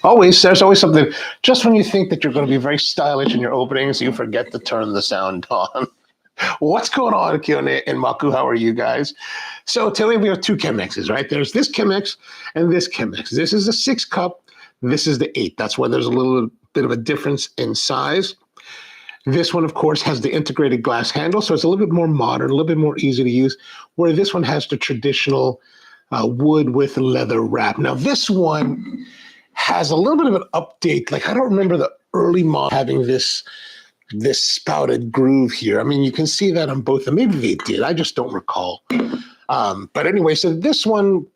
Always, there's always something. Just when you think that you're going to be very stylish in your openings, you forget to turn the sound on. What's going on, Kione and Maku? How are you guys? So today we have two Chemexes, right? There's this Chemex and this Chemex. This is the 6 cup. This is the 8. That's why there's a little bit of a difference in size. This one, of course, has the integrated glass handle, so it's a little bit more modern, a little bit more easy to use, where this one has the traditional wood with leather wrap. Now, this one has a little bit of an update. Like, I don't remember the early model having this spouted groove here. I mean, you can see that on both, and maybe they did. I just don't recall. But anyway, so this one,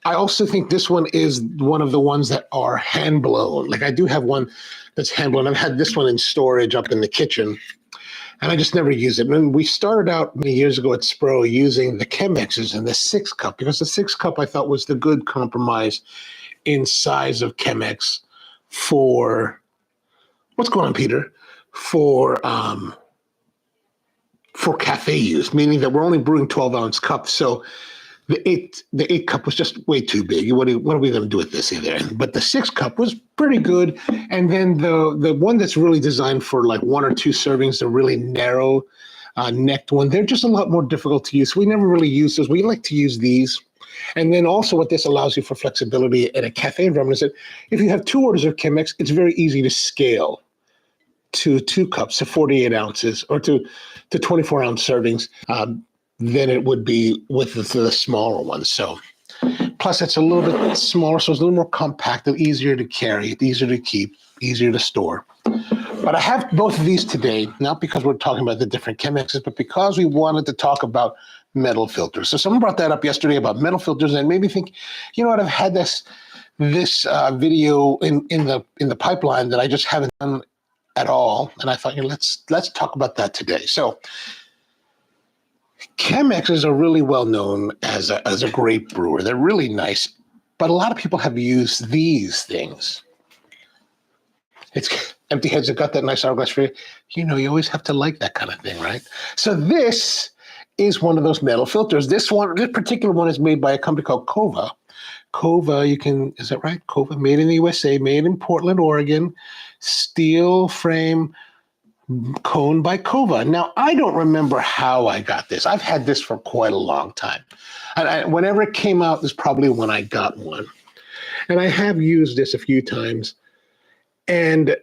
I also think this one is one of the ones that are hand blown. Like, I do have one that's hand blown. I've had this one in storage up in the kitchen, and I just never use it. And we started out many years ago at Spro using the Chemexes and the 6 cup, because the 6 cup I thought was the good compromise in size of Chemex for, what's going on, Peter? For cafe use, meaning that we're only brewing 12-ounce cups. So the 8 cup was just way too big. What are we going to do with this either? But the 6 cup was pretty good. And then the one that's really designed for like 1 or 2 servings, the really narrow necked one, they're just a lot more difficult to use. So we never really use those. We like to use these. And then also what this allows you for flexibility in a cafe environment is that if you have 2 orders of Chemex, it's very easy to scale to 2 cups, to 48 ounces, or to 24-ounce servings than it would be with the smaller ones. So plus it's a little bit smaller, so it's a little more compact, easier to carry, easier to keep, easier to store. But I have both of these today, not because we're talking about the different Chemexes, but because we wanted to talk about metal filters. So someone brought that up yesterday about metal filters, and it made me think, you know what, I've had this video in the pipeline that I just haven't done at all, and I thought, you know, let's talk about that today. So Chemexes are really well known as a great brewer. They're really nice, but a lot of people have used these things. It's empty heads that got that nice hourglass for you. You know, you always have to like that kind of thing, right? So this is one of those metal filters. This particular one is made by a company called Kova. Kova, is that right? Kova, made in the USA, made in Portland, Oregon, steel frame, cone by Kova. Now, I don't remember how I got this. I've had this for quite a long time. And whenever it came out, is probably when I got one. And I have used this a few times. And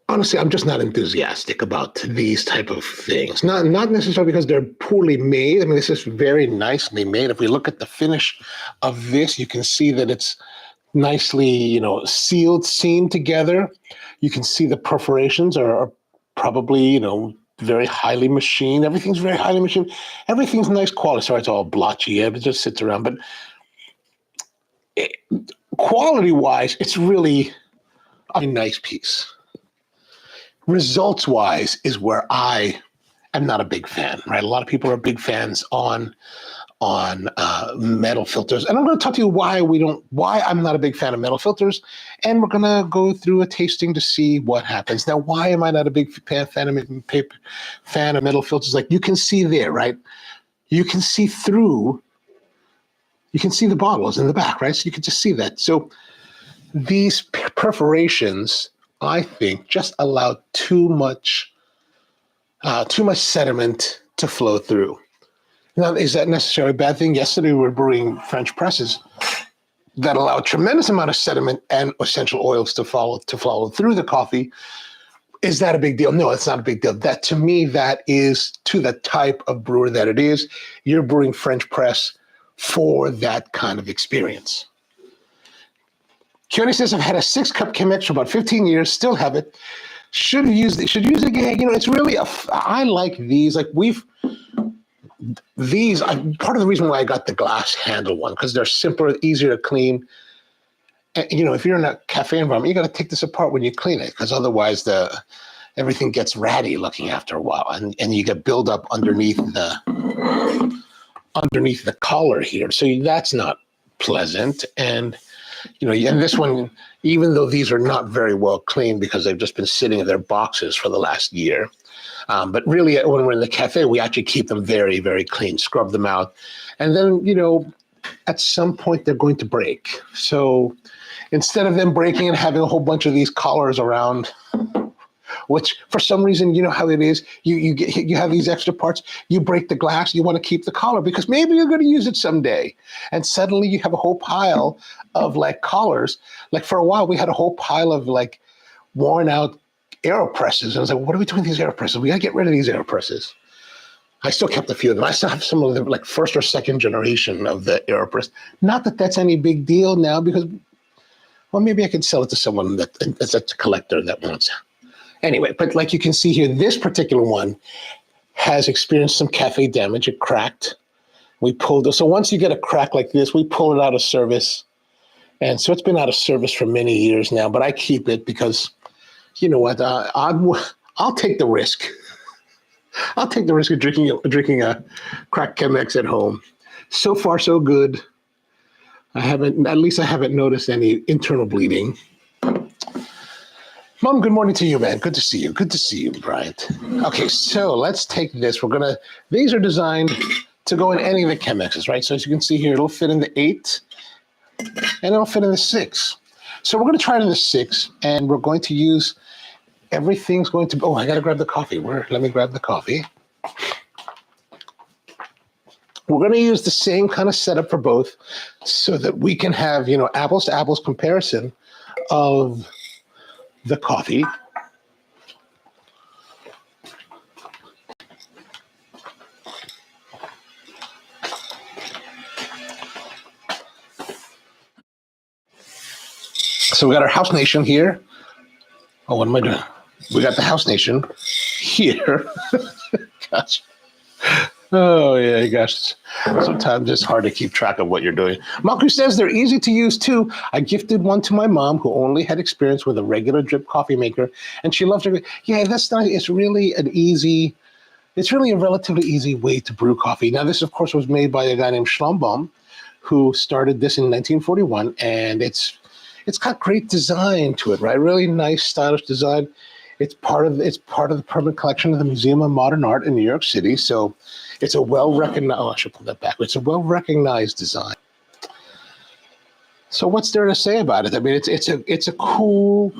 honestly, I'm just not enthusiastic about these type of things. Not necessarily because they're poorly made. I mean, this is very nicely made. If we look at the finish of this, you can see that it's nicely, seamed together. You can see the perforations are probably, very highly machined. Everything's very highly machined. Everything's nice quality. Sorry, it's all blotchy. It just sits around. But quality-wise, it's really a nice piece. Results-wise is where I am not a big fan, right? A lot of people are big fans on metal filters, and I'm going to talk to you why I'm not a big fan of metal filters, and we're going to go through a tasting to see what happens. Now, why am I not a big fan of metal filters? Like, you can see there, right? You can see through. You can see the bottles in the back, right? So you can just see that. So these perforations, I think, just allow too much sediment to flow through. Now, is that necessarily a bad thing? Yesterday we were brewing French presses that allow a tremendous amount of sediment and essential oils to flow through the coffee. Is that a big deal? No, it's not a big deal. That, to me, that is to the type of brewer that it is. You're brewing French press for that kind of experience. Keone says, I've had a 6-cup Chemex for about 15 years, still have it. Should use it again. It's really I like these. Like, part of the reason why I got the glass handle one, because they're simpler, easier to clean. And, if you're in a cafe environment, you got to take this apart when you clean it, because otherwise everything gets ratty looking after a while, and you get buildup underneath the collar here. So that's not pleasant. And and this one, even though these are not very well cleaned because they've just been sitting in their boxes for the last year, but really when we're in the cafe, we actually keep them very, very clean, scrub them out. And then, at some point they're going to break. So instead of them breaking and having a whole bunch of these collars around, which for some reason, you know how it is, you have these extra parts, you break the glass, you want to keep the collar because maybe you're going to use it someday. And suddenly you have a whole pile of like collars. Like for a while, we had a whole pile of like worn out AeroPresses. And I was like, what are we doing with these AeroPresses? We got to get rid of these AeroPresses. I still kept a few of them. I still have some of the like first or second generation of the AeroPress. Not that that's any big deal now because, well, maybe I could sell it to someone that's a collector that wants it. Anyway, but like you can see here, this particular one has experienced some cafe damage. It cracked. We pulled it. So once you get a crack like this, we pull it out of service. And so it's been out of service for many years now, but I keep it because, you know what, I'll take the risk. I'll take the risk of drinking a cracked Chemex at home. So far, so good. At least I haven't noticed any internal bleeding. Mom, good morning to you, man. Good to see you. Good to see you, Bryant. Okay, so let's take this. These are designed to go in any of the Chemexes, right? So as you can see here, it'll fit in the 8 and it'll fit in the 6. So we're going to try it in the 6 and we're going to use, everything's going to, I got to grab the coffee. Let me grab the coffee. We're going to use the same kind of setup for both so that we can have, apples to apples comparison of the coffee. So we got our House Nation here. Oh, what am I doing? We got the House Nation here. Gosh. Oh, yeah, gosh. Sometimes it's hard to keep track of what you're doing. Maku says they're easy to use, too. I gifted one to my mom who only had experience with a regular drip coffee maker, and she loves it. Yeah, that's not, it's really a relatively easy way to brew coffee. Now, this, of course, was made by a guy named Schlumbaum, who started this in 1941, and it's got great design to it, right? Really nice, stylish design. It's part of the permanent collection of the Museum of Modern Art in New York City. So it's a well-recognized, I should pull that back. It's a well-recognized design. So what's there to say about it? I mean, it's a cool,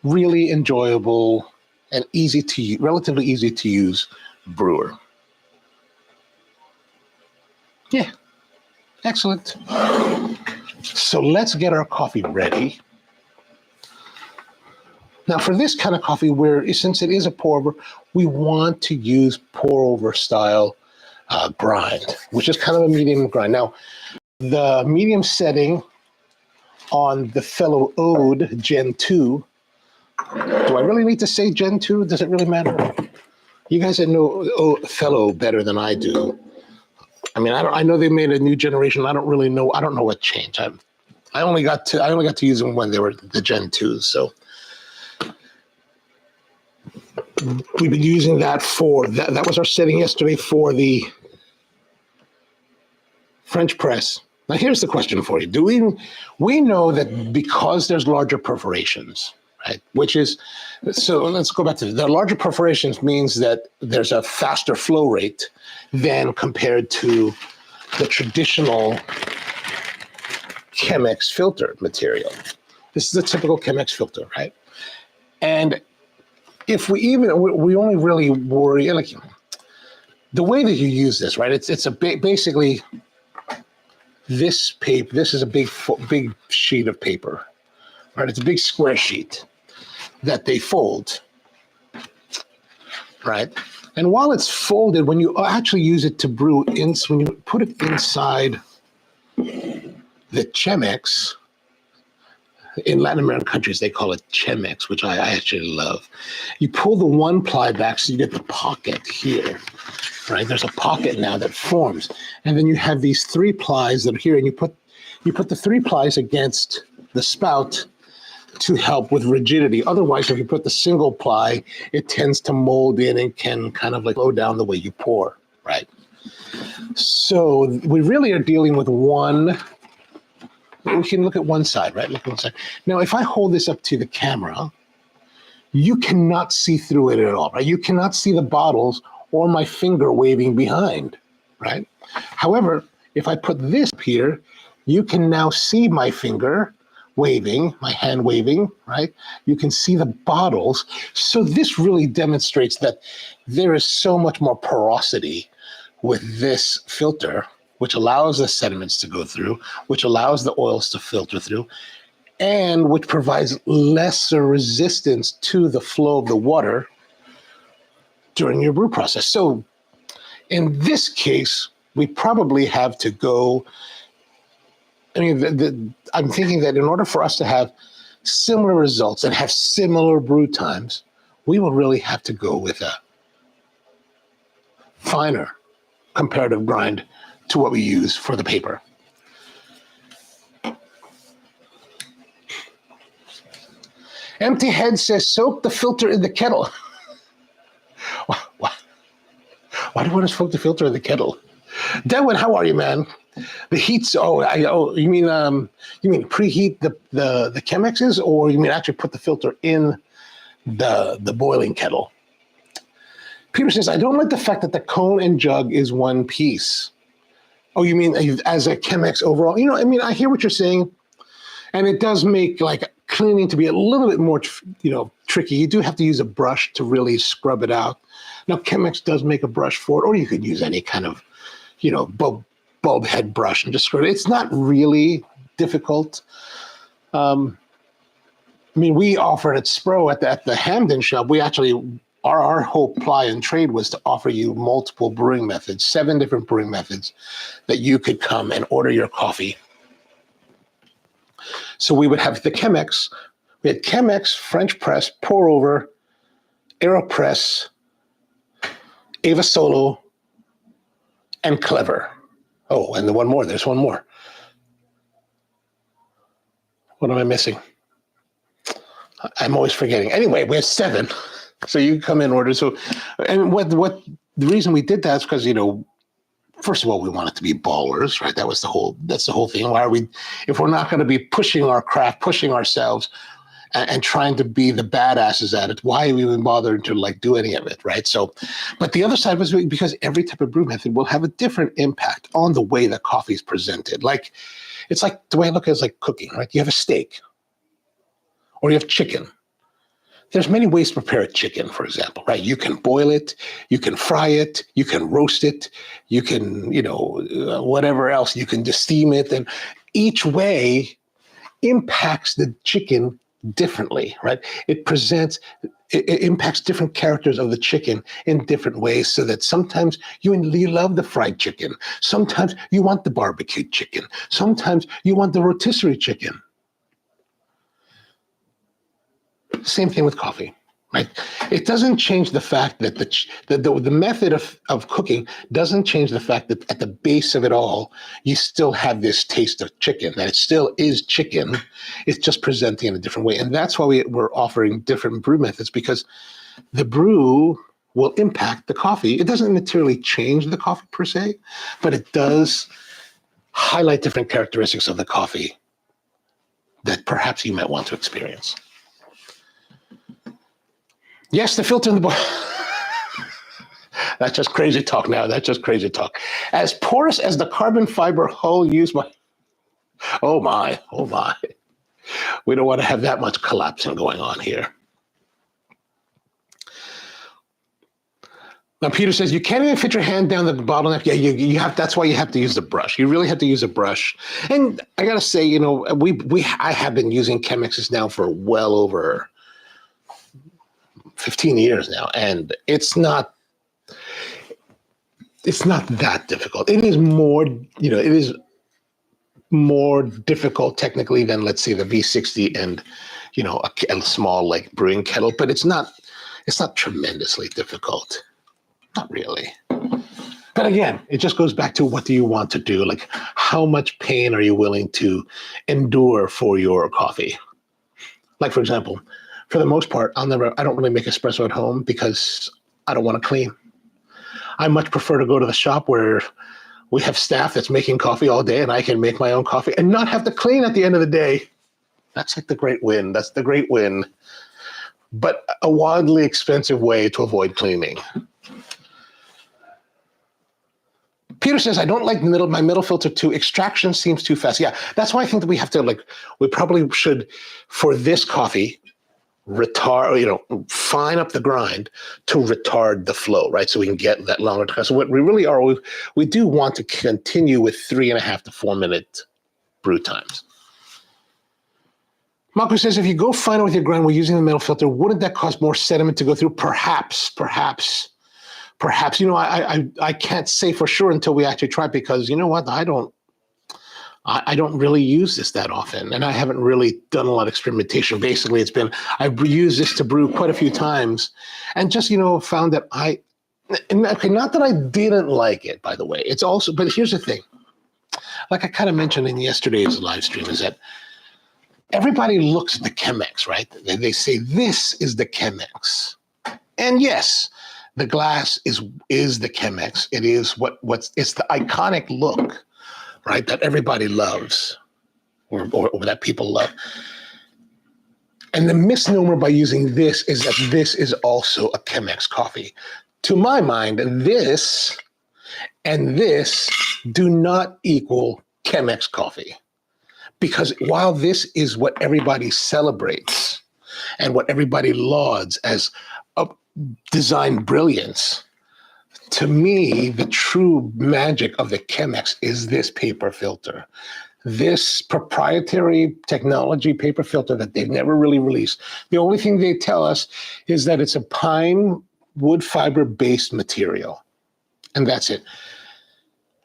really enjoyable, and relatively easy to use brewer. Yeah, excellent. So let's get our coffee ready. Now, for this kind of coffee, since it is a pour-over, we want to use pour-over style grind, which is kind of a medium grind. Now, the medium setting on the Fellow Ode Gen 2, do I really need to say Gen 2? Does it really matter? You guys that know Fellow better than I do. I mean, I know they made a new generation. I don't know what changed. I only got to use them when they were the Gen 2s, so. We've been using that that was our setting yesterday for the French press. Now here's the question for you. We know that because there's larger perforations, right? So let's go back to the larger perforations means that there's a faster flow rate than compared to the traditional Chemex filter material. This is a typical Chemex filter, right? And if we only really worry, like the way that you use this, right? It's basically this paper. This is a big sheet of paper, right? It's a big square sheet that they fold, right? And while it's folded, when you actually use it to brew, when you put it inside the Chemex. In Latin American countries, they call it Chemex, which I actually love. You pull the one ply back so you get the pocket here, right? There's a pocket now that forms. And then you have these 3 plies that are here, and you put the 3 plies against the spout to help with rigidity. Otherwise, if you put the single ply, it tends to mold in and can kind of like slow down the way you pour, right? So we really are dealing with one. We can look at one side, right? Look at one side. Now, if I hold this up to the camera, you cannot see through it at all, right? You cannot see the bottles or my finger waving behind, right? However, if I put this here, you can now see my finger waving, my hand waving, right? You can see the bottles. So this really demonstrates that there is so much more porosity with this filter, which allows the sediments to go through, which allows the oils to filter through, and which provides lesser resistance to the flow of the water during your brew process. So in this case, we probably have to go, I mean, I'm thinking that in order for us to have similar results and have similar brew times, we will really have to go with a finer comparative grind to what we use for the paper. Empty Head says, soak the filter in the kettle. Why do you want to soak the filter in the kettle? Denwin, how are you, man? The heat's, you mean preheat the Chemexes, or you mean actually put the filter in the boiling kettle? Peter says, I don't like the fact that the cone and jug is one piece. Oh, you mean as a Chemex overall? You know, I mean, I hear what you're saying, and it does make like cleaning to be a little bit more, tricky. You do have to use a brush to really scrub it out. Now, Chemex does make a brush for it, or you could use any kind of, bulb head brush and just scrub it. It's not really difficult. I mean, we offered at Spro at the Hamden shop. We actually, our whole ply and trade was to offer you multiple brewing methods, 7 different brewing methods that you could come and order your coffee. So we would have the Chemex. We had Chemex, French press, pour over, AeroPress, Ava Solo, and Clever. Oh, and one more. There's one more. What am I missing? I'm always forgetting. Anyway, we have 7. So you come in order. So, and what the reason we did that is because, first of all, we want it to be ballers, right? That's the whole thing. Why are we, if we're not going to be pushing our craft, pushing ourselves and trying to be the badasses at it, why are we even bothering to do any of it, right? So, but the other side was because every type of brew method will have a different impact on the way the coffee is presented. It's like, the way I look at it is like cooking, right? You have a steak or you have chicken. There's many ways to prepare a chicken, for example, right? You can boil it, you can fry it, you can roast it, you can, whatever else, you can just steam it. And each way impacts the chicken differently, right? It impacts different characters of the chicken in different ways, so that sometimes you love the fried chicken. Sometimes you want the barbecued chicken. Sometimes you want the rotisserie chicken. Same thing with coffee, right? It doesn't change the fact that the method of cooking doesn't change the fact that at the base of it all, you still have this taste of chicken, that it still is chicken. It's just presenting in a different way. And that's why we're offering different brew methods, because the brew will impact the coffee. It doesn't materially change the coffee per se, but it does highlight different characteristics of the coffee that perhaps you might want to experience. Yes, the filter in the bowl. That's just crazy talk now. That's just crazy talk. As porous as the carbon fiber hull used by... Oh my. We don't want to have that much collapsing going on here. Now, Peter says, you can't even fit your hand down the bottleneck. Yeah, you have. That's why you have to use the brush. You really have to use a brush. And I got to say, I have been using Chemexes now for well over 15 years now, and it's not that difficult. It is more difficult technically than, let's say, the V60 and a small brewing kettle, but it's not tremendously difficult. Not really. But again, it just goes back to, what do you want to do? How much pain are you willing to endure for your coffee? For example, for the most part, I don't really make espresso at home because I don't want to clean. I much prefer to go to the shop where we have staff that's making coffee all day and I can make my own coffee and not have to clean at the end of the day. That's the great win. That's the great win. But a wildly expensive way to avoid cleaning. Peter says, I don't like my middle filter too. Extraction seems too fast. Yeah, that's why I think that we have to we probably should, for this coffee, fine up the grind to retard the flow, right? So we can get that longer time. So what we really are, we do want to continue with 3.5 to 4 minute brew times. Marco says, if you go finer with your grind while using the middle filter, wouldn't that cause more sediment to go through? Perhaps. I can't say for sure until we actually try, because you know what? I don't really use this that often, and I haven't really done a lot of experimentation. Basically, I've used this to brew quite a few times, and just found that not that I didn't like it, by the way. It's also, but here's the thing, like I kind of mentioned in yesterday's live stream, is that everybody looks at the Chemex, right? They say this is the Chemex, and yes, the glass is the Chemex. It is it's the iconic look, right, that everybody loves, or that people love. And the misnomer by using this is that this is also a Chemex coffee. To my mind, this and this do not equal Chemex coffee. Because while this is what everybody celebrates and what everybody lauds as a design brilliance, to me, the true magic of the Chemex is this paper filter. This proprietary technology paper filter that they've never really released. The only thing they tell us is that it's a pine wood fiber based material. And that's it.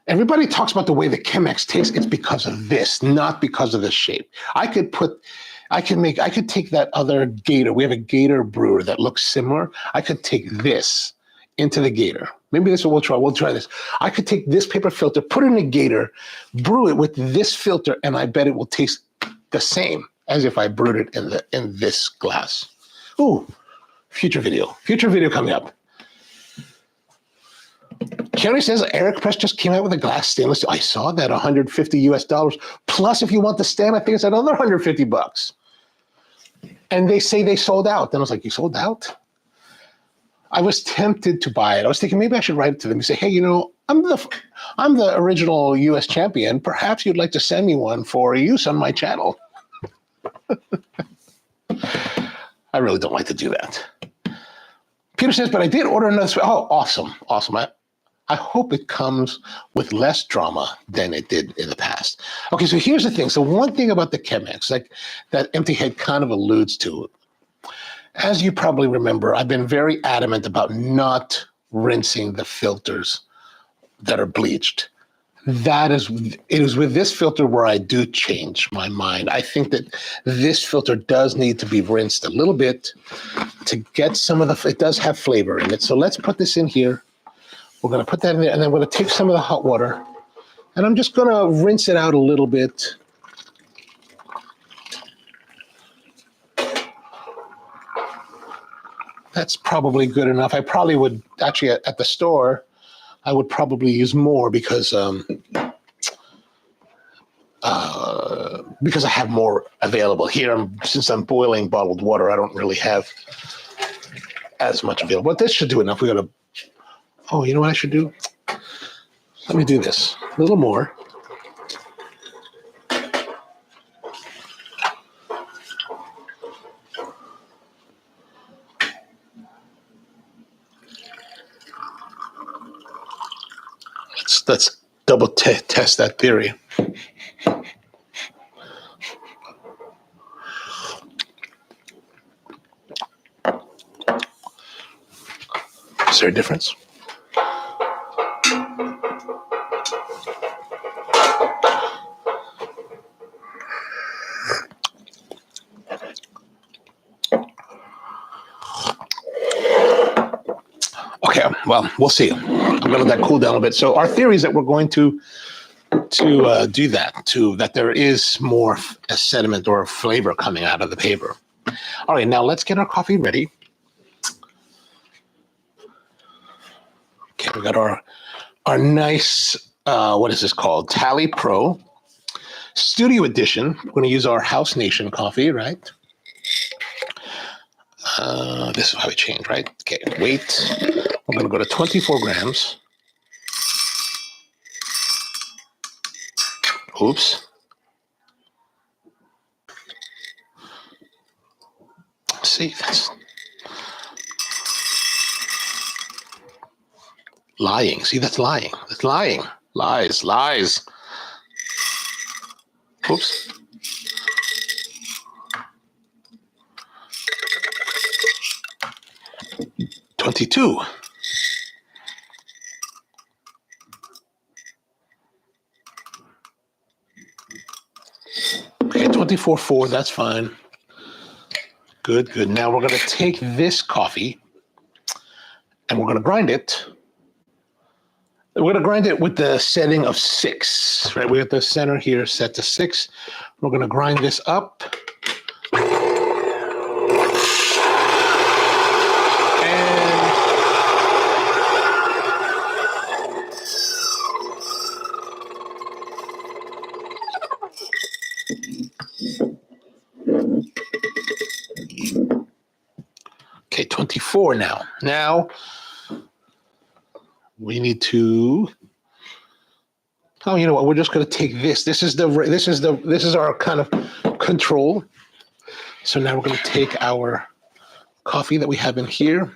Everybody talks about the way the Chemex tastes. It's because of this, not because of the shape. I could take that other Gator. We have a Gator brewer that looks similar. I could take this into the Gator. Maybe this is what we'll try. We'll try this. I could take this paper filter, put it in a Gator, brew it with this filter, and I bet it will taste the same as if I brewed it in this glass. Ooh, future video coming up. Kerry says, Eric Press just came out with a glass stainless steel. I saw that, $150 US. Plus, if you want the stand, I think it's another $150. And they say they sold out. Then I was like, you sold out? I was tempted to buy it. I was thinking maybe I should write it to them and say, hey, I'm the original US champion. Perhaps you'd like to send me one for use on my channel. I really don't like to do that. Peter says, but I did order another. Oh, awesome. I hope it comes with less drama than it did in the past. Okay, so here's the thing. So one thing about the Chemex, like that Empty Head kind of alludes to, as you probably remember, I've been very adamant about not rinsing the filters that are bleached. It is with this filter where I do change my mind. I think that this filter does need to be rinsed a little bit to get some of it does have flavor in it. So let's put this in here. We're going to put that in there, and then we're going to take some of the hot water, and I'm just going to rinse it out a little bit. That's probably good enough. I probably would actually at the store, I would probably use more because I have more available here. Since I'm boiling bottled water, I don't really have as much available. But this should do enough. Oh, you know what I should do? Let me do this. A little more. Let's double test that theory. Is there a difference? Okay, well, we'll see. I'm going to let that cool down a bit. So our theory is that we're going to do that there is more sediment or flavor coming out of the paper. All right, now let's get our coffee ready. Okay, we got our nice, what is this called? Tally Pro Studio Edition. We're going to use our House Nation coffee, right? This is how we change, right? Okay, weight. We're going to go to 24 grams. Oops. See, that's lying. See, that's lying. That's lying. Lies, lies. Oops. $22. Okay, 24.4, that's fine. Good, good. Now we're going to take this coffee and we're going to grind it. We're going to grind it with the setting of 6, right? We have the center here set to 6. We're going to grind this up. Okay, 24 now. Now we need to. Oh, you know what? We're just going to take this. This is our kind of control. So now we're going to take our coffee that we have in here,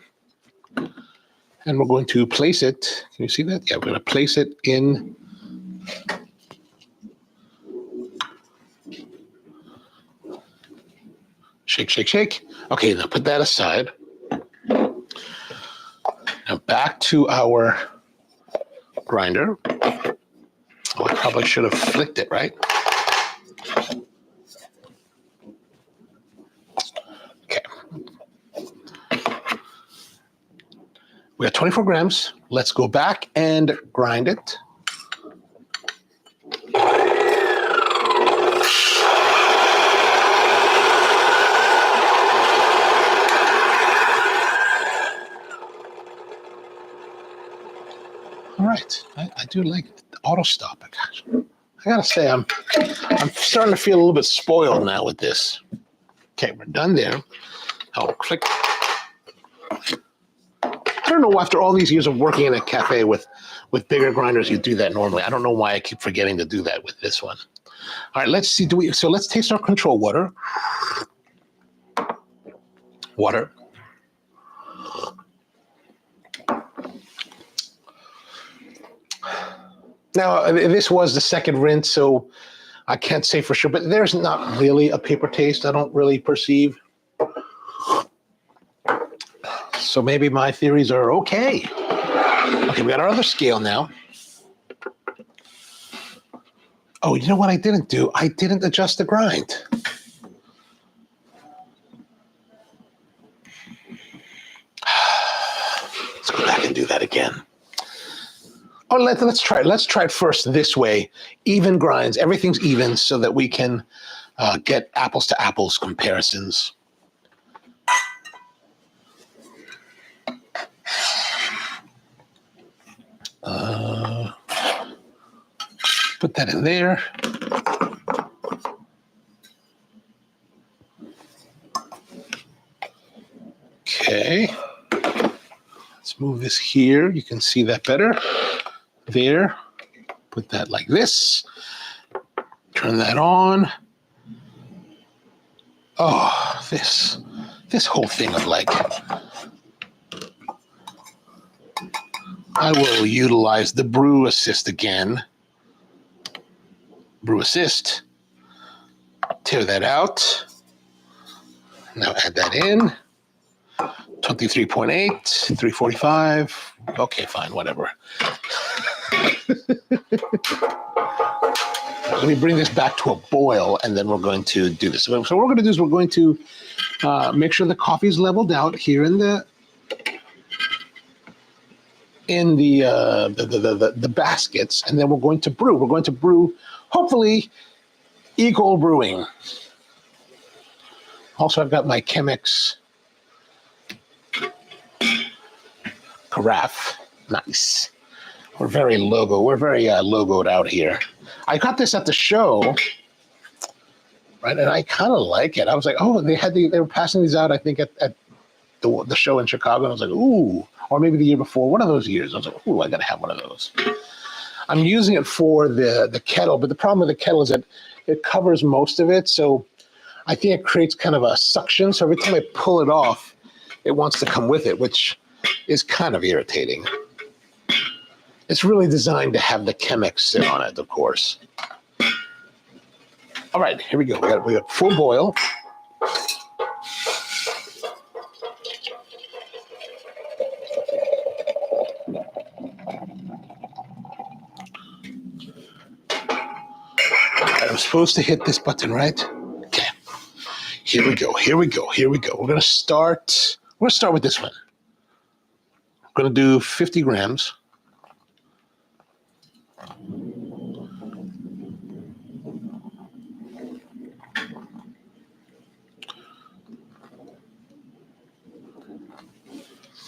and we're going to place it. Can you see that? Yeah, we're going to place it in. Shake, shake, shake. Okay, now put that aside. Now back to our grinder. Oh, I probably should have flicked it, right? Okay. We got 24 grams. Let's go back and grind it. All right, I do like the auto stop. I gotta say, I'm starting to feel a little bit spoiled now with this. Okay, we're done there. I'll click. I don't know, after all these years of working in a cafe with bigger grinders, you do that normally. I don't know why I keep forgetting to do that with this one. All right, let's see. So let's taste our control water. Water. Now, this was the second rinse, so I can't say for sure, but there's not really a paper taste. I don't really perceive. So maybe my theories are okay. Okay, we got our other scale now. Oh, you know what I didn't do? I didn't adjust the grind. Let's go back and do that again. Oh, let's try it. Let's try it first this way. Even grinds. Everything's even so that we can get apples to apples comparisons. Put that in there. Okay. Let's move this here. You can see that better. There. Put that like this. Turn that on. Oh, this whole thing of like, I will utilize the brew assist again. Brew assist. Tear that out. Now add that in. 23.8, 345. Okay, fine, whatever. Let me bring this back to a boil, and then we're going to do this. So what we're going to do is we're going to make sure the coffee is leveled out here in the baskets, and then we're going to brew. We're going to brew, hopefully, equal brewing. Also, I've got my Chemex carafe. Nice. We're very logoed out here. I got this at the show, right? And I kind of like it. I was like, oh, they were passing these out, I think, at the show in Chicago. And I was like, ooh, or maybe the year before, one of those years. I was like, ooh, I got to have one of those. I'm using it for the kettle, but the problem with the kettle is that it covers most of it. So I think it creates kind of a suction. So every time I pull it off, it wants to come with it, which is kind of irritating. It's really designed to have the Chemex sit on it, of course. All right, here we go. We got full boil. I'm supposed to hit this button, right? Okay. Here we go. Here we go. Here we go. We're gonna start with this one. We're gonna do 50 grams.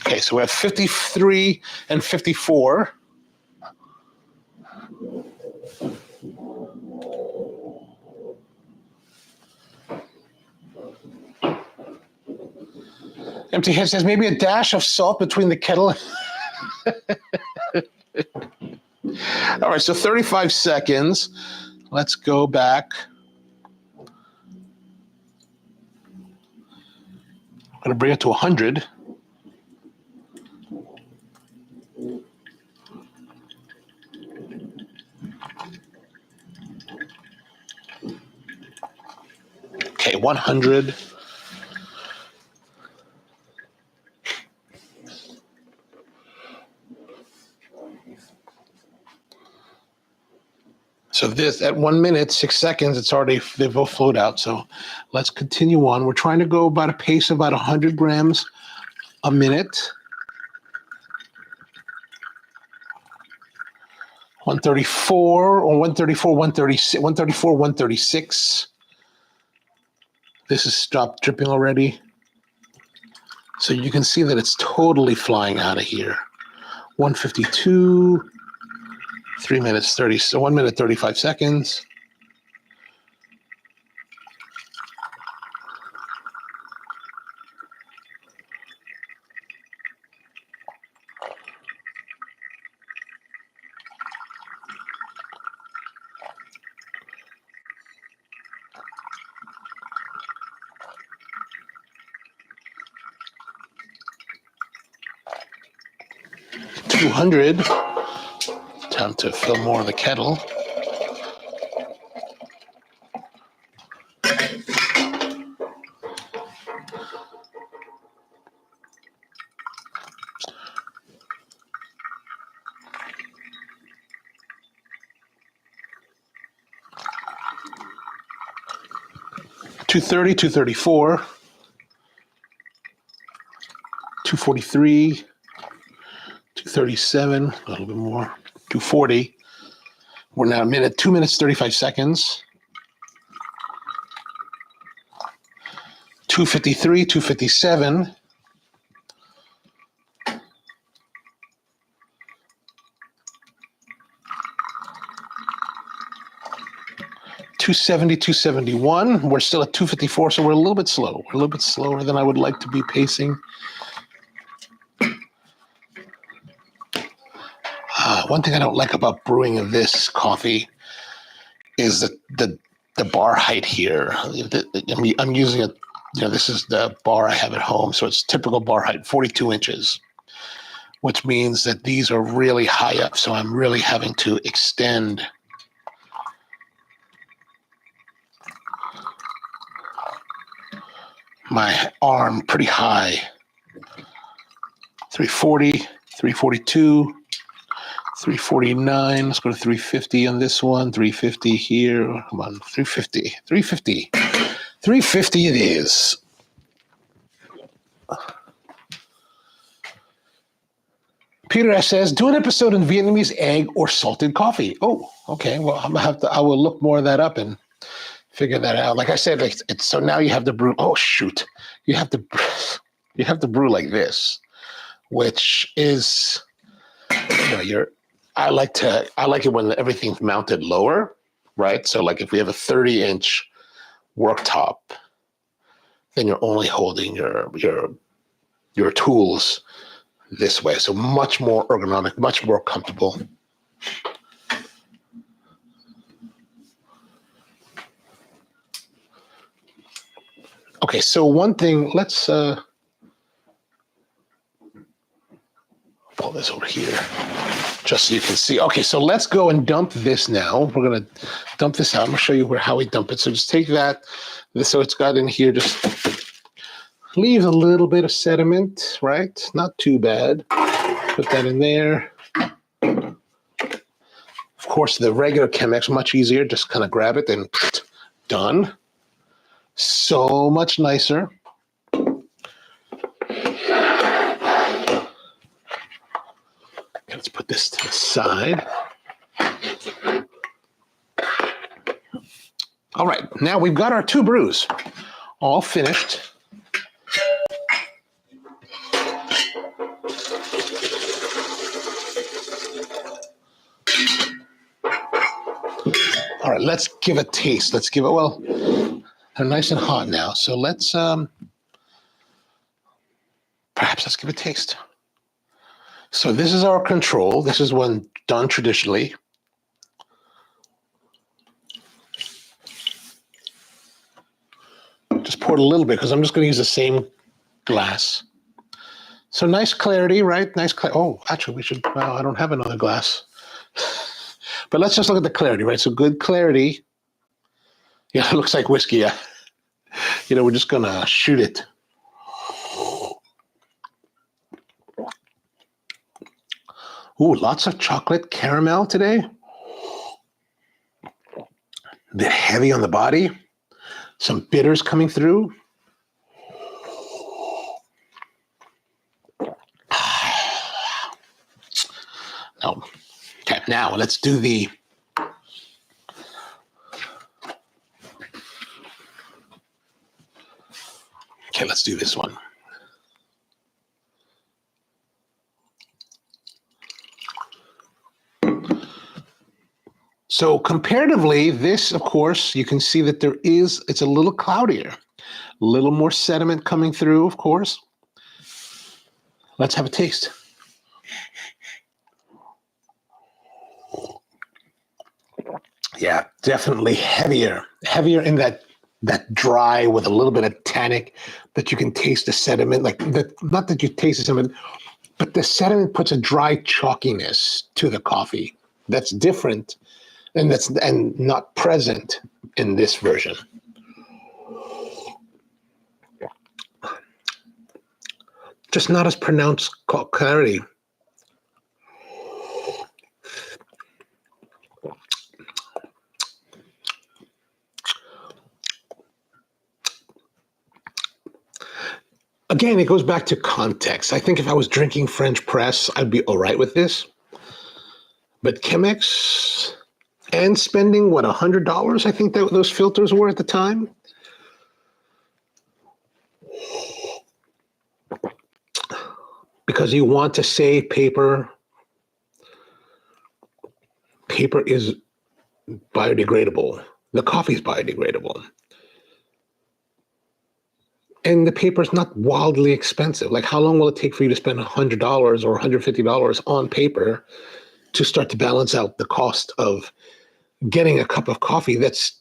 Okay, so we have 53 and 54. Empty Head says maybe a dash of salt between the kettle. All right, so 35 seconds. Let's go back. I'm going to bring it to 100. Okay, 100. So this, at 1 minute, 6 seconds, they've both flowed out. So let's continue on. We're trying to go about a pace of about 100 grams a minute. 134 or 134, 136, 134, 136. This has stopped dripping already. So you can see that it's totally flying out of here. 152, 3 minutes 30, so 1 minute 35 seconds. $200. Time to fill more of the kettle. $230, $234, $243, $237, a little bit more, $240. We're now 2 minutes 35 seconds. $253, $257. $270, $271. We're still at $254, so we're a little bit slow. We're a little bit slower than I would like to be pacing. One thing I don't like about brewing this coffee is the bar height here. I'm using it. This is the bar I have at home, so it's typical bar height, 42 inches, which means that these are really high up. So I'm really having to extend my arm pretty high. 340, 342. 349. Let's go to 350 on this one. 350 here. Come on, 350. 350. 350 it is. Peter S says, do an episode on Vietnamese egg or salted coffee. Oh, okay. Well, I will look more of that up and figure that out. Like I said, so now you have to brew. Oh, shoot. You have to brew like this, which is, I like it when everything's mounted lower, right? So like if we have a 30-inch worktop, then you're only holding your tools this way. So much more ergonomic, much more comfortable. Okay, so one thing, let's pull this over here just so you can see. Okay, so let's go and dump this now. We're gonna dump this out. I'm gonna show you how we dump it. So just take that, so it's got in here, just leave a little bit of sediment, right? Not too bad. Put that in there. Of course, the regular Chemex, much easier. Just kind of grab it and done. So much nicer. Let's put this to the side. All right, now we've got our 2 brews all finished. All right, let's give a taste. Let's give it, well, they're nice and hot now. So let's, perhaps let's give a taste. So this is our control. This is one done traditionally. Just pour it a little bit because I'm just going to use the same glass. So nice clarity, right? Nice oh, actually we should, well, I don't have another glass. But let's just look at the clarity, right? So good clarity. Yeah, it looks like whiskey, yeah. You know, we're just going to shoot it. Ooh, lots of chocolate caramel today. A bit heavy on the body. Some bitters coming through. No. Okay, now let's do the okay, let's do this one. So comparatively, this, of course, you can see that it's a little cloudier, a little more sediment coming through, of course. Let's have a taste. Yeah, definitely heavier in that dry with a little bit of tannic that you can taste the sediment, like that, not that you taste the sediment, but the sediment puts a dry chalkiness to the coffee that's different and not present in this version. Just not as pronounced clarity. Again, it goes back to context. I think if I was drinking French press, I'd be all right with this. But Chemex and spending, what, $100, I think that those filters were at the time. Because you want to save paper. Paper is biodegradable. The coffee is biodegradable. And the paper is not wildly expensive. Like, how long will it take for you to spend $100 or $150 on paper to start to balance out the cost of getting a cup of coffee that's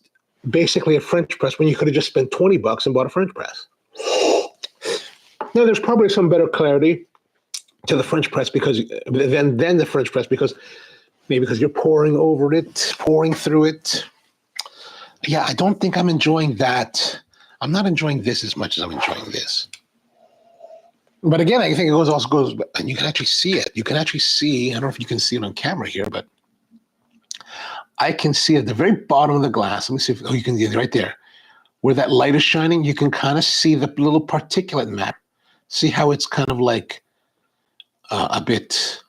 basically a French press when you could have just spent $20 and bought a French press? Now, there's probably some better clarity to the French press because then the French press, because maybe because you're pouring over it, pouring through it. Yeah, I don't think I'm enjoying that. I'm not enjoying this as much as I'm enjoying this. But again, I think it also goes, and you can actually see it. You can actually see, I don't know if you can see it on camera here, but I can see at the very bottom of the glass. Let me see if, you can see it right there. Where that light is shining, you can kind of see the little particulate matter. See how it's kind of like a bit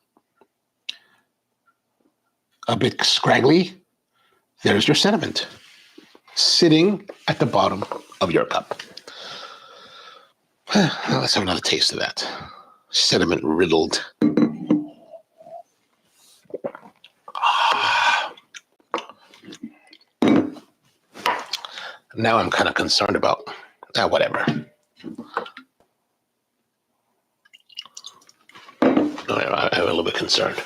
scraggly? There's your sediment sitting at the bottom of your cup. Let's have another taste of that. Sediment riddled. Now I'm kind of concerned about whatever. I'm a little bit concerned.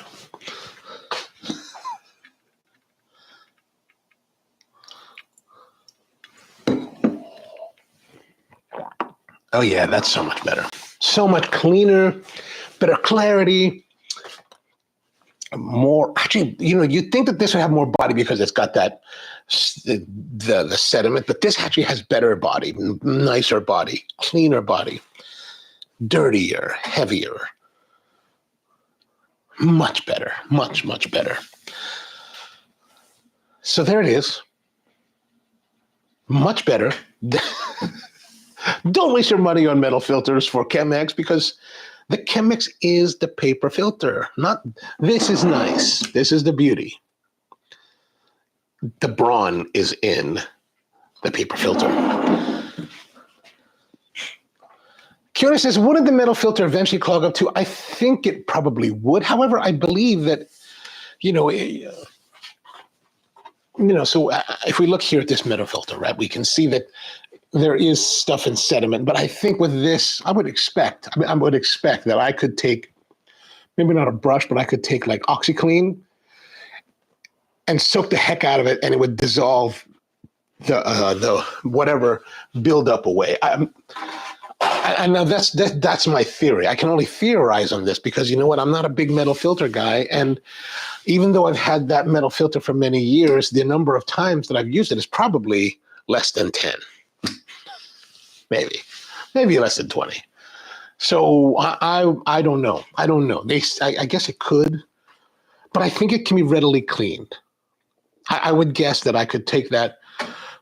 Oh yeah, that's so much better. So much cleaner, better clarity, more, actually, you'd think that this would have more body because it's got that, the sediment, but this actually has better body, nicer body, cleaner body, dirtier, heavier, much better, much, much better. So there it is. Much better. Don't waste your money on metal filters for Chemex because the Chemex is the paper filter. This is nice. This is the beauty. The brawn is in the paper filter. Q&A says, wouldn't the metal filter eventually clog up too? I think it probably would. However, I believe that, so if we look here at this metal filter, right, we can see that there is stuff in sediment, but I think with this, I would expect that I could take, maybe not a brush, but I could take like OxyClean and soak the heck out of it, and it would dissolve the whatever buildup away. I know that's my theory. I can only theorize on this because you know what? I'm not a big metal filter guy, and even though I've had that metal filter for many years, the number of times that I've used it is probably less than 10. Maybe less than 20. So I don't know. I guess it could, but I think it can be readily cleaned. I would guess that I could take that,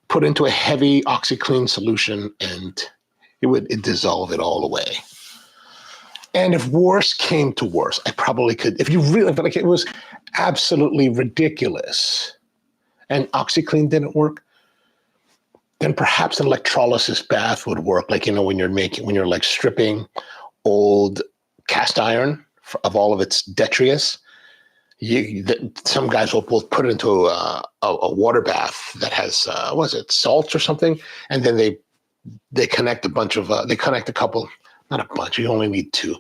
put into a heavy OxyClean solution, and it dissolve it all away. And if worse came to worse, I probably could, if you really felt like it was absolutely ridiculous and OxyClean didn't work, then perhaps an electrolysis bath would work. Like, when you're like stripping old cast iron of all of its detritus, some guys will put it into a water bath that has, salts or something, and then they connect a couple, not a bunch, you only need two,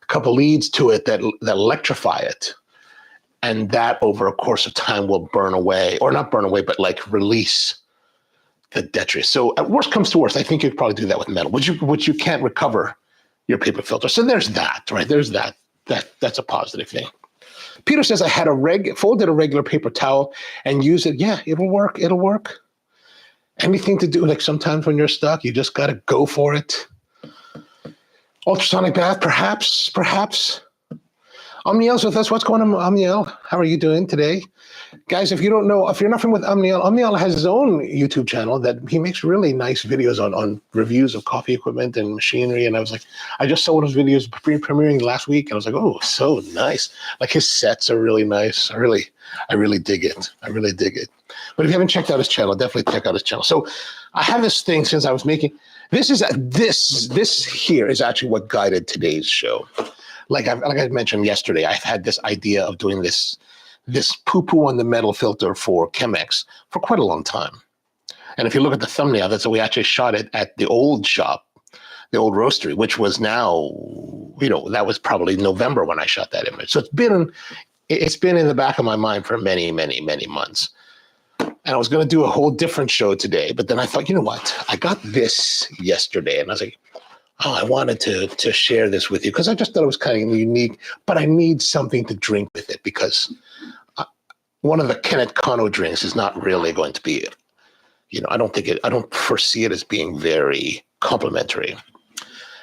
a couple leads to it that electrify it. And that over a course of time will burn away, or not burn away, but like release the detritus. So at worst comes to worst, I think you'd probably do that with metal, which you can't recover your paper filter. So there's that, right? There's that. That's a positive thing. Peter says, I had folded a regular paper towel and use it. Yeah, it'll work. It'll work. Anything to do, like sometimes when you're stuck, you just got to go for it. Ultrasonic bath, perhaps. Omniel's with us. What's going on, Omniel? How are you doing today? Guys, if you're not familiar with Omniel has his own YouTube channel that he makes really nice videos on reviews of coffee equipment and machinery. And I just saw one of his videos premiering last week, and I was like, oh, so nice. Like his sets are really nice. I really dig it. But if you haven't checked out his channel, definitely check out his channel. So I have this thing since I was making, this here is actually what guided today's show. Like I mentioned yesterday, I've had this idea of doing this poo-poo on the metal filter for Chemex for quite a long time. And if you look at the thumbnail, that's how we actually shot it at the old shop, the old roastery, which was now, that was probably November when I shot that image. So it's been in the back of my mind for many, many, many months. And I was going to do a whole different show today, but then I thought, you know what? I got this yesterday, and I was like, I wanted to share this with you because I just thought it was kind of unique, but I need something to drink with it because one of the Kenneth Kano drinks is not really going to be, I don't foresee it as being very complimentary.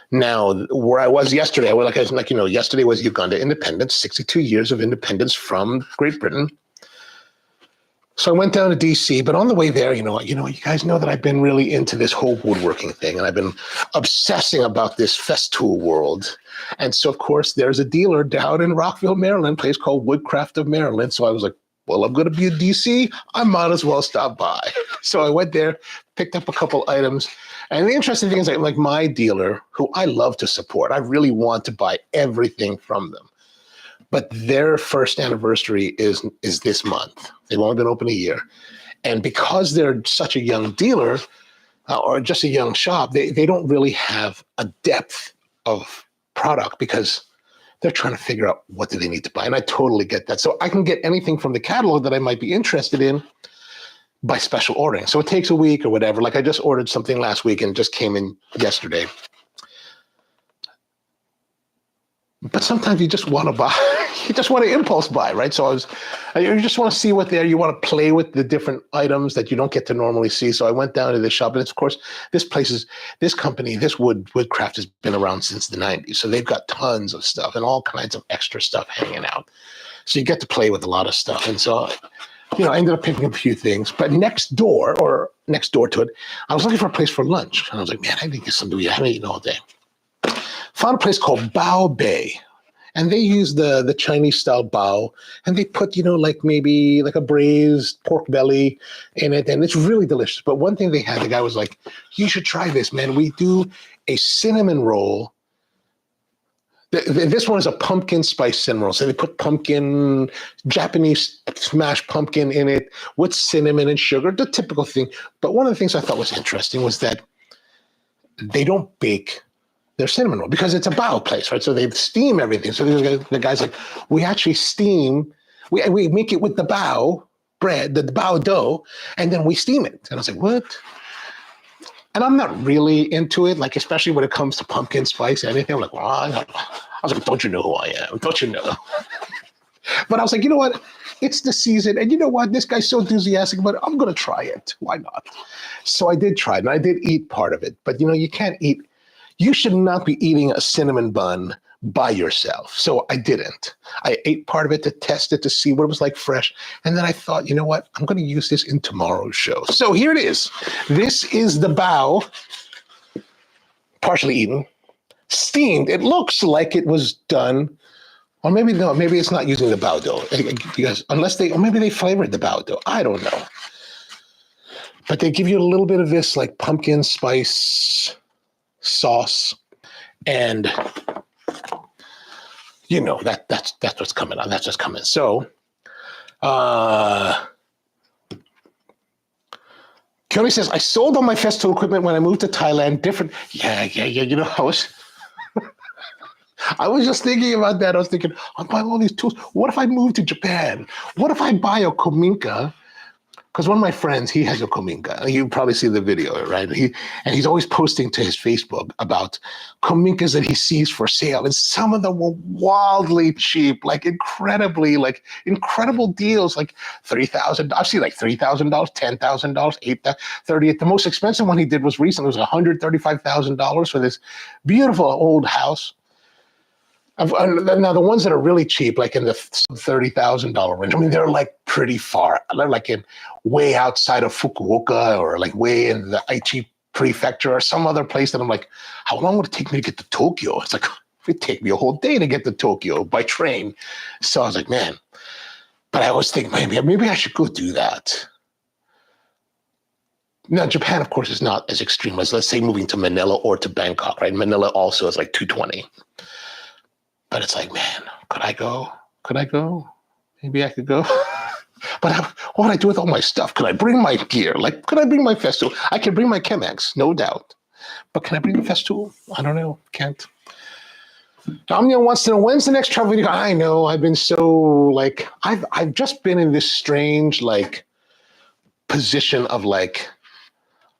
Now, where I was yesterday, yesterday was Uganda independence, 62 years of independence from Great Britain. So I went down to DC, but on the way there, you guys know that I've been really into this whole woodworking thing, and I've been obsessing about this Festool world. And so, of course, there's a dealer down in Rockville, Maryland, a place called Woodcraft of Maryland. So I was like, well, I'm going to be in DC. I might as well stop by. So I went there, picked up a couple items. And the interesting thing is like my dealer, who I love to support, I really want to buy everything from them. But their first anniversary is this month. They've only been open a year. And because they're such a young dealer or just a young shop, they don't really have a depth of product because they're trying to figure out what do they need to buy. And I totally get that. So I can get anything from the catalog that I might be interested in by special ordering. So it takes a week or whatever. Like I just ordered something last week and it just came in yesterday. But sometimes you just want to buy, you just want to impulse buy, right? So you just want to see what there, you want to play with the different items that you don't get to normally see. So I went down to this shop, and it's, of course, this company, this Woodcraft has been around since the 90s. So they've got tons of stuff and all kinds of extra stuff hanging out. So you get to play with a lot of stuff. And so, I ended up picking up a few things, but next door to it, I was looking for a place for lunch. And I was like, man, I need to get something to eat. I haven't eaten all day. Found a place called Bao Bei, and they use the Chinese style bao, and they put, like maybe like a braised pork belly in it, and it's really delicious. But one thing they had, the guy was like, you should try this, man. We do a cinnamon roll. This one is a pumpkin spice cinnamon roll. So they put Japanese smashed pumpkin in it with cinnamon and sugar, the typical thing. But one of the things I thought was interesting was that they don't bake their cinnamon roll because it's a bao place, right? So they steam everything. So the guy's like, we actually steam, we make it with the bao bread, the bao dough, and then we steam it. And I was like, what? And I'm not really into it, like, especially when it comes to pumpkin spice and anything. I'm like, well, I was like, don't you know who I am? Don't you know? But I was like, you know what? It's the season. And you know what? This guy's so enthusiastic about it. I'm going to try it. Why not? So I did try it, and I did eat part of it. But, you can't eat. You should not be eating a cinnamon bun by yourself. So I didn't. I ate part of it to test it, to see what it was like fresh. And then I thought, you know what? I'm going to use this in tomorrow's show. So here it is. This is the bao, partially eaten, steamed. It looks like it was done, or maybe no, maybe it's not using the bao dough. Because or maybe they flavored the bao dough. I don't know. But they give you a little bit of this like pumpkin spice sauce, and that's what's coming on. That's what's coming. So Kelly says, I sold all my festival equipment when I moved to Thailand. I was just thinking about that. I was thinking, I'm buying all these tools. What if I move to Japan? What if I buy a kominka? Because one of my friends, he has a kominka. You probably see the video, right? He's always posting to his Facebook about kominkas that he sees for sale. And some of them were wildly cheap, like incredible deals, like $3,000. I've seen like $3,000, $10,000, $8,000, $30,000. The most expensive one he did was recently. It was $135,000 for this beautiful old house. Now, the ones that are really cheap, like in the $30,000 range, I mean, they're like pretty far. They're like way outside of Fukuoka, or like way in the Aichi prefecture, or some other place that I'm like, how long would it take me to get to Tokyo? It's like, it'd take me a whole day to get to Tokyo by train. So I was like, man, but I always think maybe I should go do that. Now, Japan, of course, is not as extreme as, let's say, moving to Manila or to Bangkok, right? Manila also is like 220. But it's like, man, could I go? Maybe I could go. But what would I do with all my stuff? Could I bring my gear? Like, could I bring my festool? I can bring my Chemex, no doubt. But can I bring the festool? I don't know. Can't. Omnia wants to know, when's the next travel video? I know. I've been so, like, I've just been in this strange, like, position of, like,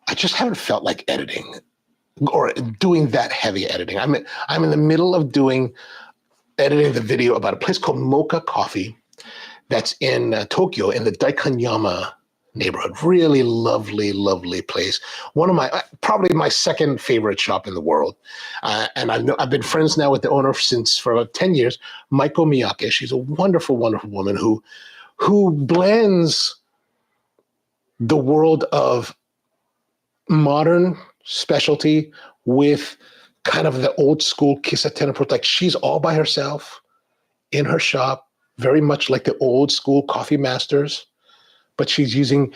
I just haven't felt like editing or doing that heavy editing. I'm in the middle of editing the video about a place called Mocha Coffee that's in Tokyo, in the Daikanyama neighborhood. Really lovely, lovely place. One of probably my second favorite shop in the world. And I've been friends now with the owner for about 10 years, Maiko Miyake. She's a wonderful, wonderful woman who blends the world of modern specialty with kind of the old school Kisaten approach. Like, she's all by herself in her shop, very much like the old school coffee masters, but she's using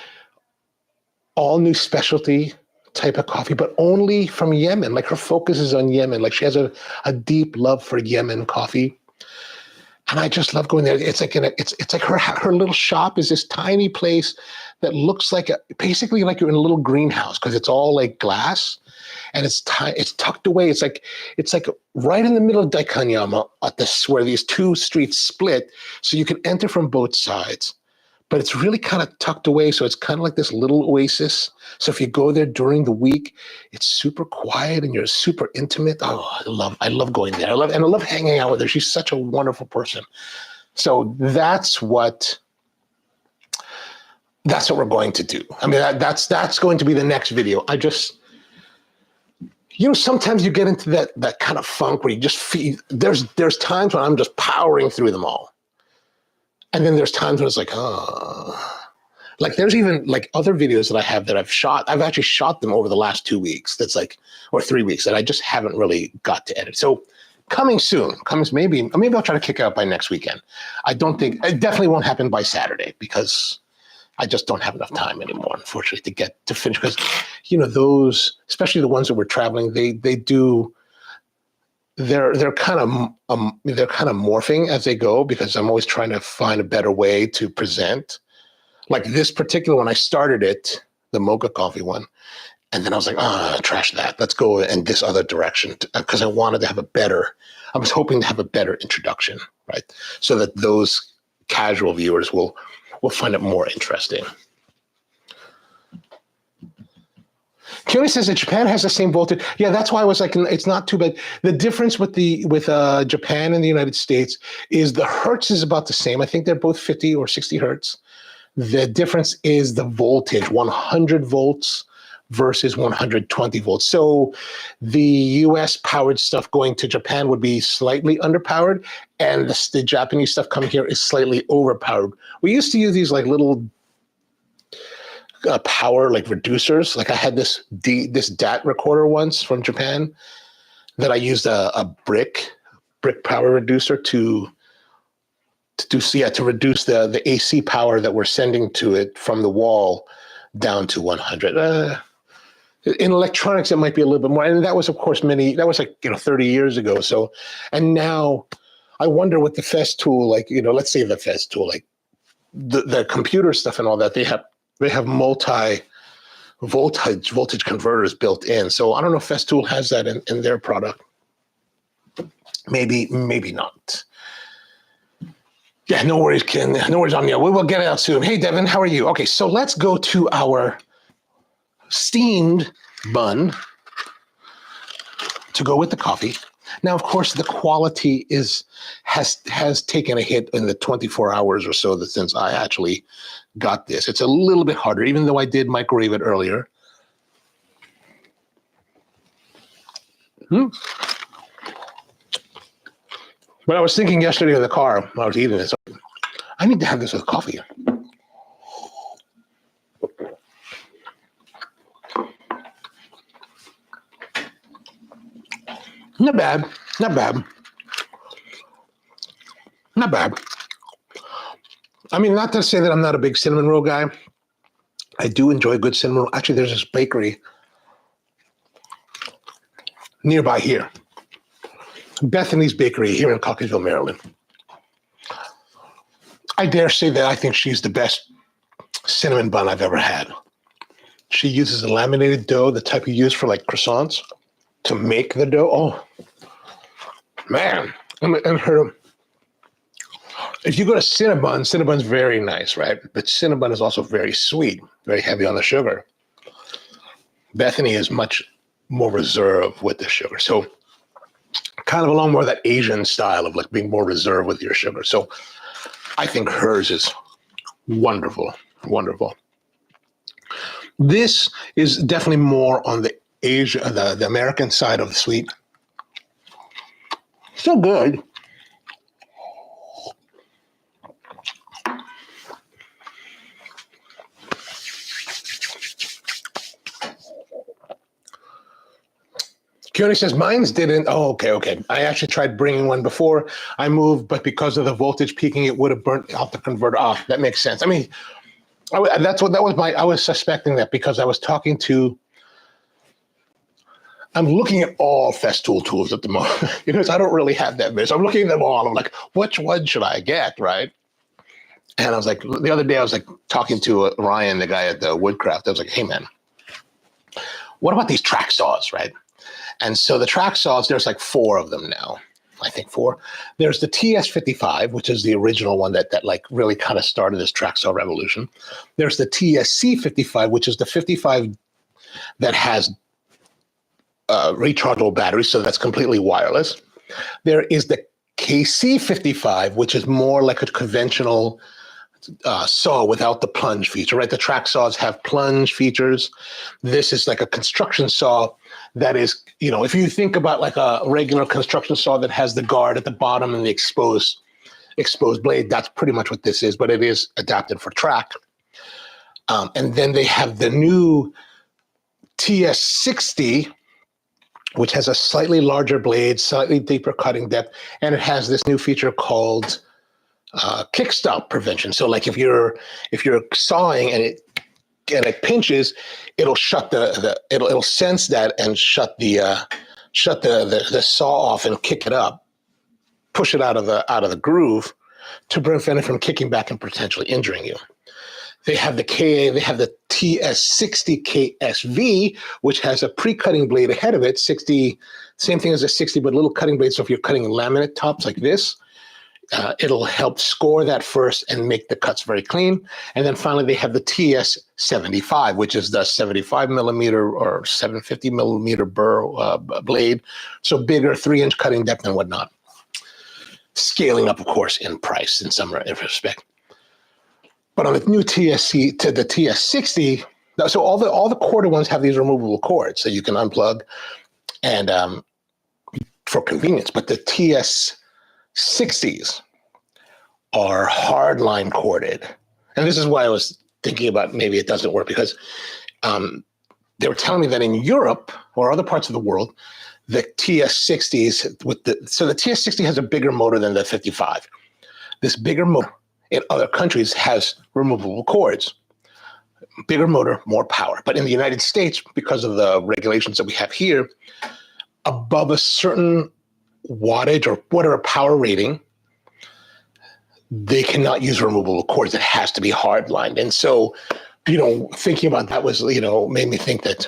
all new specialty type of coffee, but only from Yemen. Like, her focus is on Yemen. Like, she has a deep love for Yemen coffee. And I just love going there. It's like it's like her little shop is this tiny place that looks like basically like you're in a little greenhouse, because it's all like glass. And it's tucked away. It's like right in the middle of Daikanyama, where these two streets split, so you can enter from both sides. but it's really kind of tucked away. So it's kind of like this little oasis. So if you go there during the week, it's super quiet and you're super intimate. Oh, I love going there. I love hanging out with her. She's such a wonderful person. So that's what we're going to do. I mean, that's going to be the next video. I just, sometimes you get into that kind of funk where you just feel, there's times when I'm just powering through them all. And then there's times when it's like, like there's even like other videos that I have that I've actually shot them over the last 2 weeks. That's like, or 3 weeks that I just haven't really got to edit. So coming soon, maybe I'll try to kick it out by next weekend. It definitely won't happen by Saturday because I just don't have enough time anymore, unfortunately, to finish. Because, those, especially the ones that we're traveling, they're kind of morphing as they go because I'm always trying to find a better way to present. Like this particular one, I started it, the mocha coffee one, and then I was like, trash that. Let's go in this other direction because I was hoping to have a better introduction, right? So that those casual viewers will find it more interesting. Keone says that Japan has the same voltage. Yeah, that's why I was like, it's not too bad. The difference with Japan and the United States is the hertz is about the same. I think they're both 50 or 60 hertz. The difference is the voltage, 100 volts versus 120 volts. So the US powered stuff going to Japan would be slightly underpowered, and the Japanese stuff coming here is slightly overpowered. We used to use these like little power like reducers. Like I had this DAT recorder once from Japan that I used a brick power reducer to reduce the AC power that we're sending to it from the wall down to 100. In electronics, it might be a little bit more. And that was, of course, 30 years ago. So, and now I wonder with the Festool, like, let's say the Festool, like the computer stuff and all that, they have multi voltage converters built in. So I don't know if Festool has that in their product. Maybe not. Yeah, no worries, Ken. No worries, Anya. We will get it out soon. Hey, Devin, how are you? Okay, so let's go to our steamed bun to go with the coffee. Now, of course, the quality has taken a hit in the 24 hours or so since I actually got this. It's a little bit harder, even though I did microwave it earlier. But I was thinking yesterday in the car when I was eating this, I need to have this with coffee. Not bad. I mean, not to say that I'm not a big cinnamon roll guy. I do enjoy good cinnamon roll. Actually, there's this bakery nearby here. Bethany's Bakery here in Cockeysville, Maryland. I dare say that I think she's the best cinnamon bun I've ever had. She uses a laminated dough, the type you use for like croissants, to make the dough. Oh, man. And if you go to Cinnabon, Cinnabon's very nice, right? But Cinnabon is also very sweet, very heavy on the sugar. Bethany is much more reserved with the sugar. So kind of along more that Asian style of like being more reserved with your sugar. So I think hers is wonderful. This is definitely more on the the American side of the sweet. Still good. Keone says, mine's didn't. Oh, okay. I actually tried bringing one before I moved, but because of the voltage peaking, it would have burnt out the converter off. That makes sense. I mean, I was suspecting that because I was talking to, I'm looking at all Festool tools at the moment, because I don't really have that many. So I'm looking at them all. I'm like, which one should I get, right? And I was like, the other day I was like talking to Ryan, the guy at the Woodcraft. I was like, hey man, what about these track saws, right? And so the track saws, there's like 4 of them now. I think 4. There's the TS55, which is the original one that like really kind of started this track saw revolution. There's the TSC55, which is the 55 that has rechargeable batteries, so that's completely wireless. There is the KC55, which is more like a conventional saw without the plunge feature, right? The track saws have plunge features. This is like a construction saw that is, if you think about like a regular construction saw that has the guard at the bottom and the exposed blade, that's pretty much what this is, but it is adapted for track. And then they have the new TS60, which has a slightly larger blade, slightly deeper cutting depth, and it has this new feature called kickstop prevention. So like if you're sawing and it pinches, it'll shut it'll sense that and shut the saw off and kick it up, push it out of the groove to prevent it from kicking back and potentially injuring you. They have the TS60 KSV, which has a pre-cutting blade ahead of it, 60, same thing as a 60, but a little cutting blade. So if you're cutting laminate tops like this, it'll help score that first and make the cuts very clean. And then finally, they have the TS75, which is the 75 millimeter or 750 millimeter burr blade. So bigger, 3-inch cutting depth and whatnot. Scaling up, of course, in price in some respect. But on the new TSC to the TS60, so all the corded ones have these removable cords that you can unplug and for convenience. But the TS60s are hardline corded. And this is why I was thinking about maybe it doesn't work, because they were telling me that in Europe or other parts of the world, the TS60s so the TS60 has a bigger motor than the 55. This bigger motor in other countries has removable cords. Bigger motor, more power. But in the United States, because of the regulations that we have here, above a certain wattage or whatever power rating, they cannot use removable cords. It has to be hardlined. And so, thinking about that was, made me think that,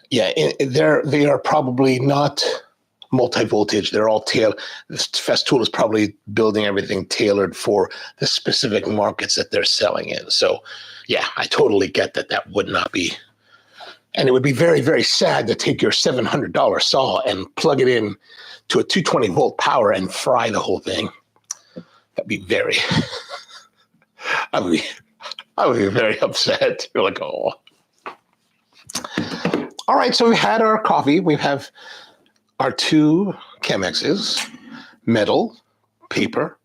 they are probably not multi-voltage. They're all tailored. Festool is probably building everything tailored for the specific markets that they're selling in. So, I totally get that would not be. And it would be very, very sad to take your $700 saw and plug it in to a 220 volt power and fry the whole thing. That'd be very, I would be very upset. You're like, oh. All right, so we had our coffee. We have our 2 Chemexes, metal, paper.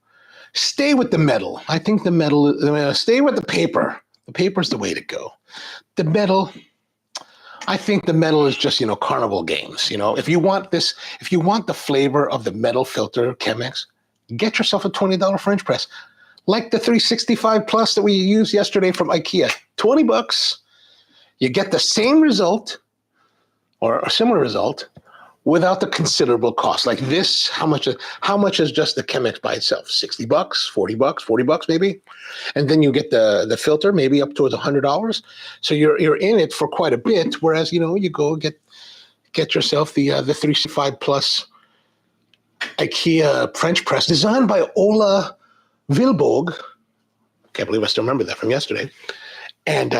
Stay with the metal. I think the metal, stay with the paper. The paper's the way to go. The metal, I think the metal is just, carnival games. If you want the flavor of the metal filter Chemex, get yourself a $20 French press. Like the 365 Plus that we used yesterday from IKEA. $20. You get the same result or a similar result without the considerable cost. Like this, how much is just the Chemex by itself? $60, $40 maybe. And then you get the filter, maybe up towards $100. So you're in it for quite a bit. Whereas, you go get yourself the 365 Plus IKEA French press designed by Ola Vilborg. Can't believe I still remember that from yesterday. And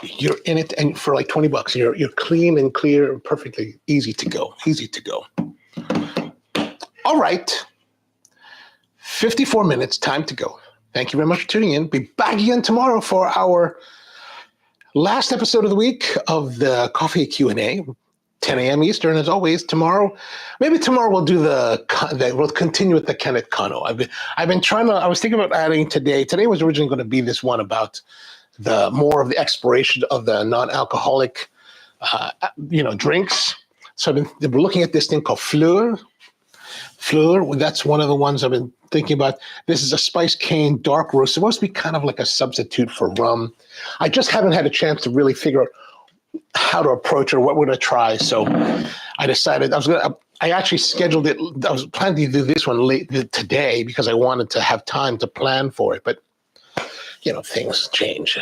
you're in it, and for like $20, you're clean and clear, perfectly easy to go. All right, 54 minutes, time to go. Thank you very much for tuning in. Be back again tomorrow for our last episode of the week of the Coffee Q&A, 10 a.m. Eastern. As always, maybe tomorrow we'll do we'll continue with the Kenneth Kano. I've been trying to. I was thinking about adding today. Today was originally going to be this one about the more of the exploration of the non-alcoholic, drinks. So I've been looking at this thing called Fleur. That's one of the ones I've been thinking about. This is a spice cane dark roast. It's supposed to be kind of like a substitute for rum. I just haven't had a chance to really figure out how to approach it or what we're going to try. So I decided I actually scheduled it. I was planning to do this one today because I wanted to have time to plan for it. But things change.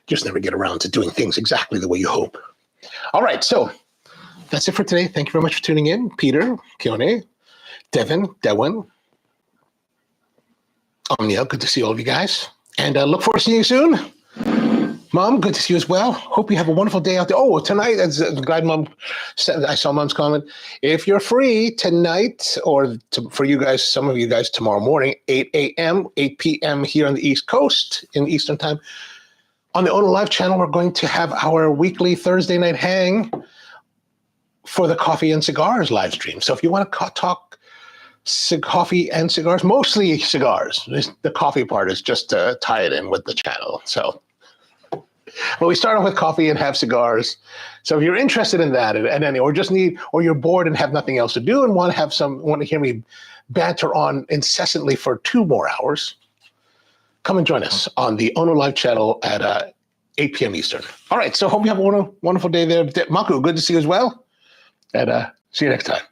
Just never get around to doing things exactly the way you hope. All right, so that's it for today. Thank you very much for tuning in. Peter, Q&A, Devin, Dewan, Omnia, good to see all of you guys. And look forward to seeing you soon. Mom, good to see you as well. Hope you have a wonderful day out there. Oh, tonight, I'm glad Mom said, I saw Mom's comment. If you're free tonight, or for you guys, some of you guys tomorrow morning, 8 a.m., 8 p.m. here on the East Coast in Eastern Time, on the Ono Live channel, we're going to have our weekly Thursday night hang for the Coffee and Cigars live stream. So if you want to talk coffee and cigars, mostly cigars, the coffee part is just to tie it in with the channel. So. Well, we start off with coffee and have cigars. So if you're interested in that, or you're bored and have nothing else to do and want to hear me banter on incessantly for 2 more hours, come and join us on the Ono Live channel at 8 p.m. Eastern. All right. So hope you have a wonderful day there. Maku, good to see you as well. And see you next time.